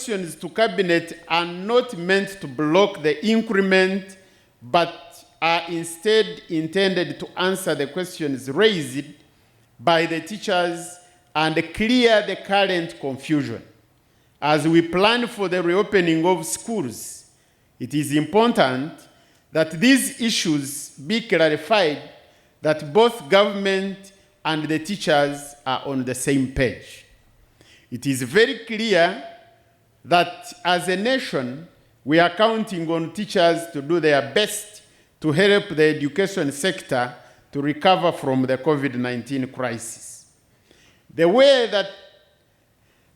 questions to Cabinet are not meant to block the increment, but are instead intended to answer the questions raised by the teachers and clear the current confusion. As we plan for the reopening of schools, it is important that these issues be clarified, that both government and the teachers are on the same page. It is very clear that as a nation, we are counting on teachers to do their best to help the education sector to recover from the COVID-19 crisis. The way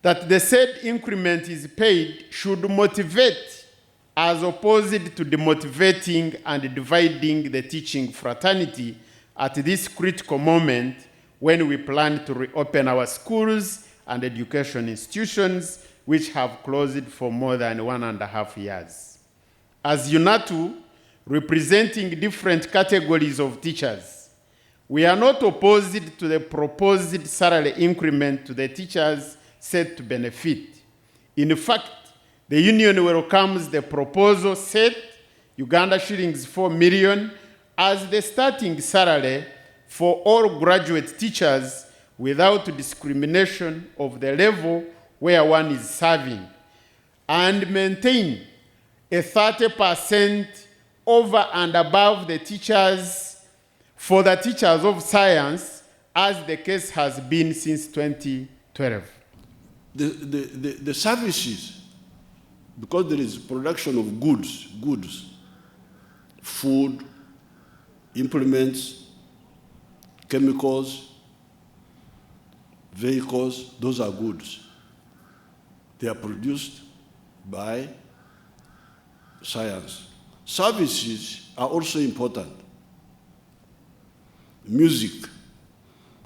that the said increment is paid should motivate as opposed to demotivating and dividing the teaching fraternity at this critical moment when we plan to reopen our schools and education institutions which have closed for more than 1.5 years. As UNATU, representing different categories of teachers, we are not opposed to the proposed salary increment to the teachers set to benefit. In fact, the union welcomes the proposal set Uganda shillings 4 million as the starting salary for all graduate teachers without discrimination of the level where one is serving, and maintain a 30% over and above the teachers for the teachers of science, as the case has been since 2012. The services, because there is production of goods, food, implements, chemicals, vehicles, those are goods. They are produced by science. Services are also important. Music.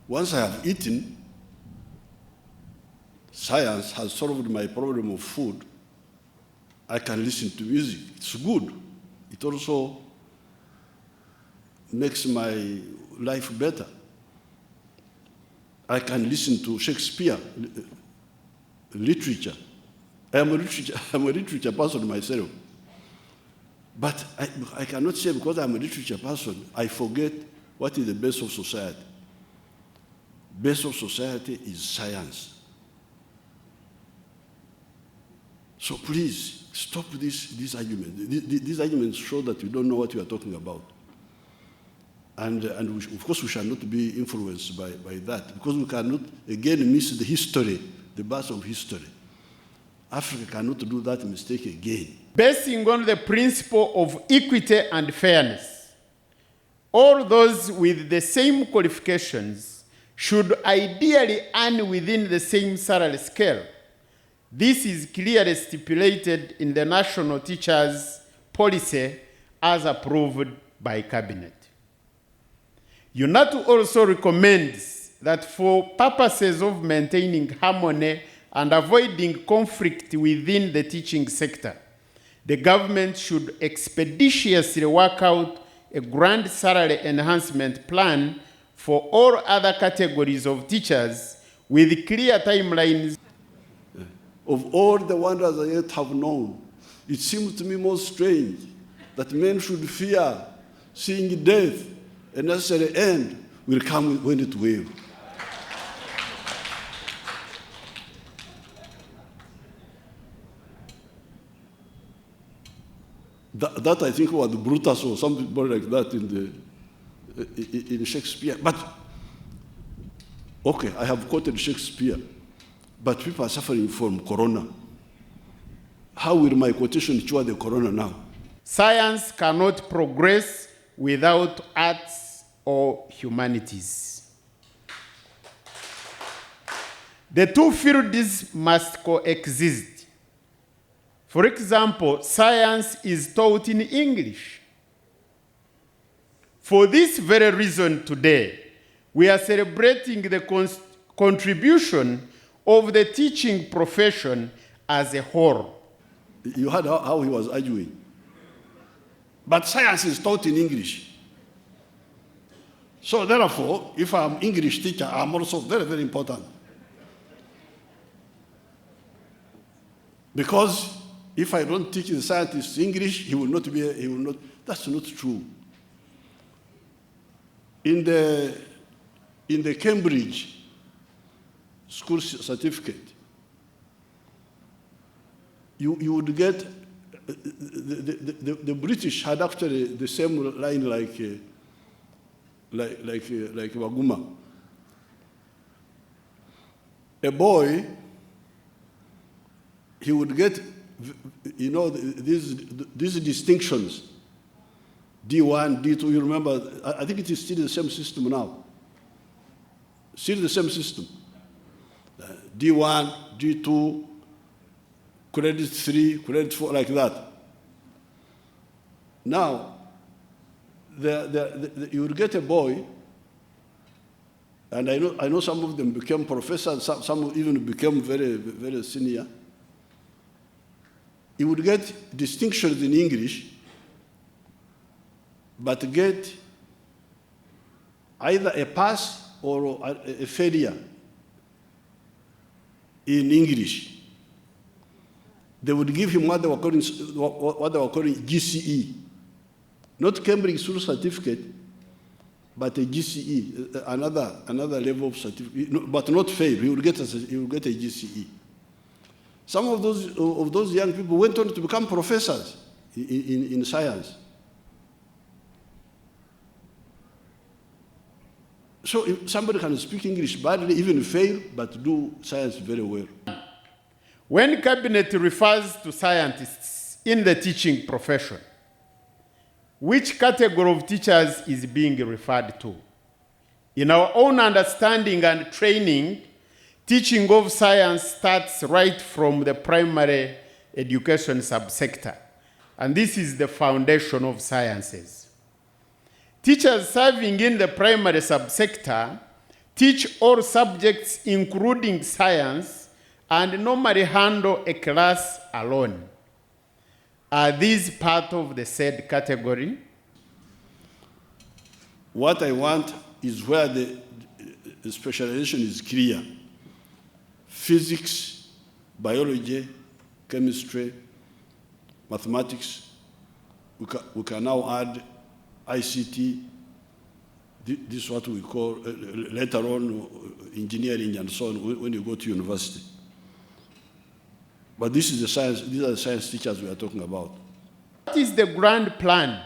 Once I have eaten, science has solved my problem of food. I can listen to music. It's good. It also makes my life better. I can listen to Shakespeare, literature. I'm a literature person myself. But I cannot say because I'm a literature person, I forget what is the base of society. Base of society is science. So please, stop this argument. These arguments show that you don't know what you are talking about. And of course, we shall not be influenced by that, because we cannot, again, miss the history, the birth of history. Africa cannot do that mistake again. Basing on the principle of equity and fairness, all those with the same qualifications should ideally earn within the same salary scale. This is clearly stipulated in the National Teachers Policy as approved by Cabinet. UNATU also recommends that for purposes of maintaining harmony and avoiding conflict within the teaching sector, the government should expeditiously work out a grand salary enhancement plan for all other categories of teachers with clear timelines. Of all the wonders I yet have known, it seems to me most strange that men should fear seeing death. A necessary end will come when it will. That I think was Brutus or something like that in Shakespeare. But, okay, I have quoted Shakespeare, but people are suffering from corona. How will my quotation cure the corona now? Science cannot progress without arts or humanities. The two fields must coexist. For example, science is taught in English. For this very reason today, we are celebrating the contribution of the teaching profession as a whole. You heard how he was arguing. But science is taught in English. So therefore, if I'm an English teacher, I'm also very, very important. Because if I don't teach the scientist English, he will not. That's not true. In the Cambridge school certificate, you would get, the British had actually the same line like Waguma. A boy, he would get, these distinctions, D1, D2, you remember, I think it is still the same system now. Still the same system. D1, D2, credit 3, credit 4, like that. Now, you would get a boy, and I know some of them became professors, some even became very, very senior. He would get distinctions in English, but get either a pass or a failure in English. They would give him what they were calling GCE, not Cambridge School Certificate, but a GCE, another level of certificate, but not fail. He would get a GCE. Some of those young people went on to become professors in science. So if somebody can speak English badly, even fail, but do science very well. When Cabinet refers to scientists in the teaching profession, which category of teachers is being referred to? In our own understanding and training, teaching of science starts right from the primary education subsector, and this is the foundation of sciences. Teachers serving in the primary subsector teach all subjects including science and normally handle a class alone. Are these part of the said category? What I want is where the specialization is clear. Physics, biology, chemistry, mathematics. We can now add ICT. This is what we call later on engineering and so on when you go to university. But these are the science teachers we are talking about. What is the grand plan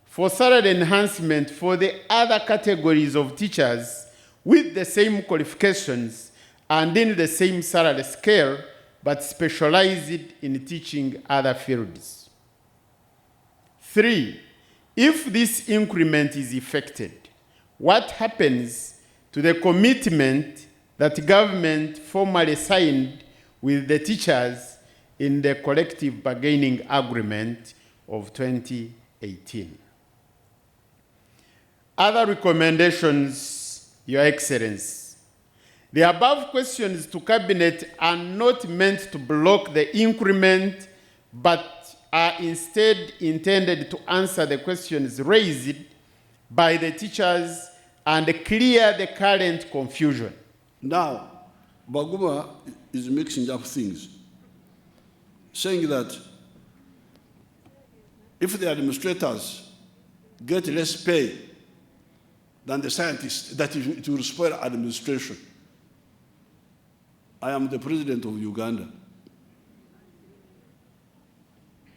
for salary enhancement for the other categories of teachers with the same qualifications and in the same salary scale, but specialized in teaching other fields? 3, if this increment is effected, what happens to the commitment that government formally signed with the teachers in the collective bargaining agreement of 2018? Other recommendations, Your Excellency. The above questions to Cabinet are not meant to block the increment, but are instead intended to answer the questions raised by the teachers and clear the current confusion. Now, Baguma is mixing up things, saying that if the administrators get less pay than the scientists, that it will spoil administration. I am the president of Uganda.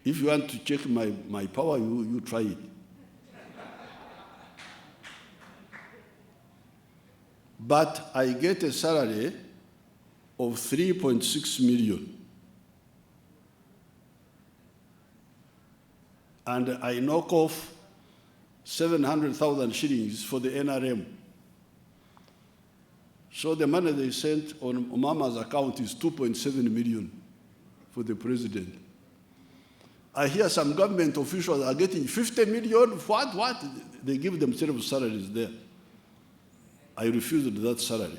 If you want to check my power, you try it. But I get a salary of 3.6 million. And I knock off 700,000 shillings for the NRM. So the money they sent on Mama's account is 2.7 million for the president. I hear some government officials are getting 50 million. What? They give themselves salaries there. I refused that salary.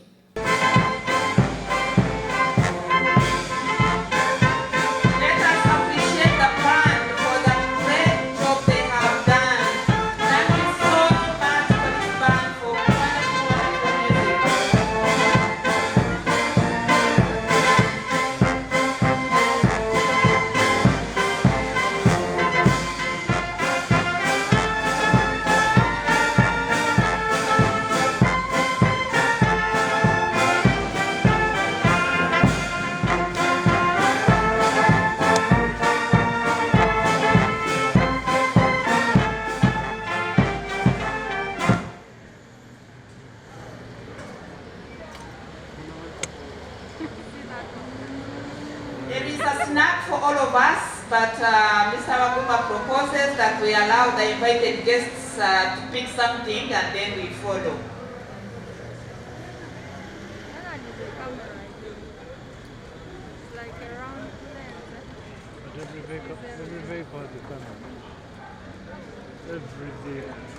There is a snack for all of us, but Mr. Waguma proposes that we allow the invited guests to pick something and then we follow. Every vehicle has a camera. Every vehicle.